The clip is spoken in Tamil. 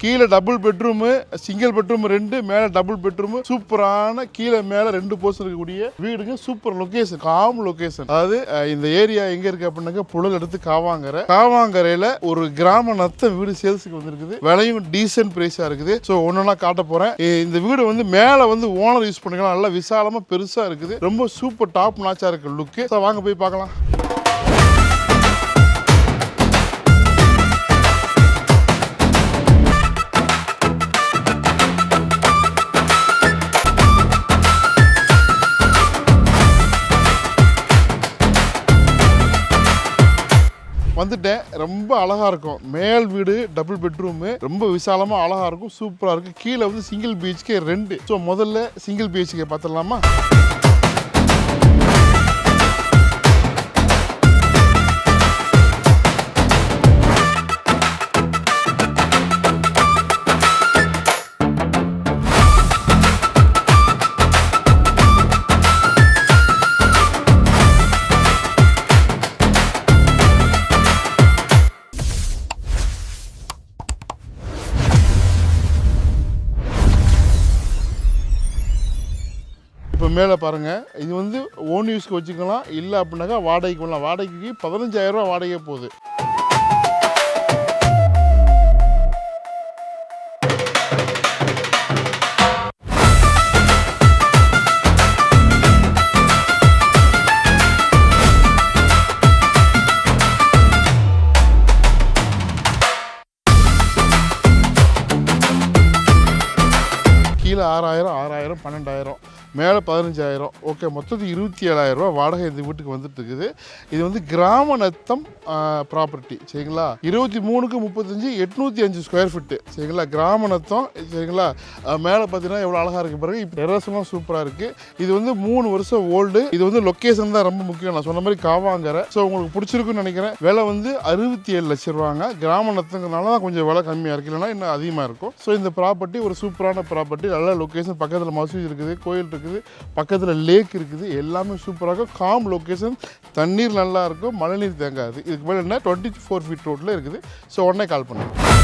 கீழே டபுள் பெட்ரூமு, சிங்கிள் பெட்ரூம் 2, மேலே டபுள் பெட்ரூமு, சூப்பரான கீழே மேலே 2 போர்ஷன் இருக்கக்கூடிய வீடுங்க. Super location, com location. அதாவது இந்த ஏரியா எங்க இருக்கு அப்படின்னாக்க புழல் எடுத்து காவாங்கரையில ஒரு கிராம நத்த வீடு சேல்ஸுக்கு வந்துருக்குது. விலையும் டீசென்ட் பிரைஸா இருக்குது. ஸோ ஒன்னொன்னா காட்ட போறேன். இந்த வீடு வந்து மேலே வந்து ஓனர் யூஸ் பண்ணிக்கலாம். நல்லா விசாலமா பெருசா இருக்குது. ரொம்ப சூப்பர் டாப் நாச்சா இருக்கு லுக்கு. ஸோ வாங்க போய் பார்க்கலாம். வந்துட்டேன். ரொம்ப அழகா இருக்கும். மேல் வீடு டபுள் பெட்ரூமு, ரொம்ப விசாலமா அழகா இருக்கும். சூப்பரா இருக்கு. கீழே வந்து சிங்கிள் பிஹெச்கே 2. ஸோ முதல்ல சிங்கிள் பிஹெச்கே பார்த்துடலாமா? இப்போ மேலே பாருங்கள், இது வந்து ஓன் யூஸ்க்கு வச்சுக்கலாம். இல்லை அப்படின்னாக்கா வாடகைக்கு பண்ணலாம். வாடகைக்கு 15,000 ரூபா வாடகை போகுது. கீழே 6,000 12,000, மேலே 15,000. ஓகே, மொத்தத்துக்கு 27,000 ரூபா வாடகை இந்த வீட்டுக்கு வந்துட்டு இருக்குது. இது வந்து கிராம நத்தம் ப்ராப்பர்ட்டி. சரிங்களா? 23க்கு 35, 805 ஸ்கொயர் ஃபீட்டு. சரிங்களா? கிராம நத்தம். சரிங்களா? மேலே பார்த்தீங்கன்னா எவ்வளோ அழகாக இருக்குது பாருங்க. இப்போ டெரஸ்லாம் சூப்பராக இருக்குது. இது வந்து 3 வருஷம் ஓல்டு. இது வந்து லொக்கேஷன் தான் ரொம்ப முக்கியம். நான் சொன்ன மாதிரி காவாங்கரை. ஸோ உங்களுக்கு பிடிச்சிருக்குன்னு நினைக்கிறேன். விலை வந்து 67 லட்சம் ரூபாங்க. கிராம நத்தங்கிறனால தான் கொஞ்சம் விலை கம்மியாக இருக்குது, இல்லைன்னா இன்னும் அதிகமாக இருக்கும். ஸோ இந்த ப்ராப்பர்ட்டி ஒரு சூப்பரான ப்ராப்பர்ட்டி. நல்ல லொக்கேஷன். பக்கத்தில் மசூதி இருக்குது, கோயில் இருக்குது, பக்கத்தில் லேக் இருக்குது. எல்லாமே சூப்பராக இருக்கும். Com location. தண்ணீர் நல்லா இருக்கும், மழைநீர் தேங்காது. இதுக்கு மேலே என்ன 24 ஃபீட் ரோட்டில் இருக்குது. ஸோ உடனே கால் பண்ணுங்கள்.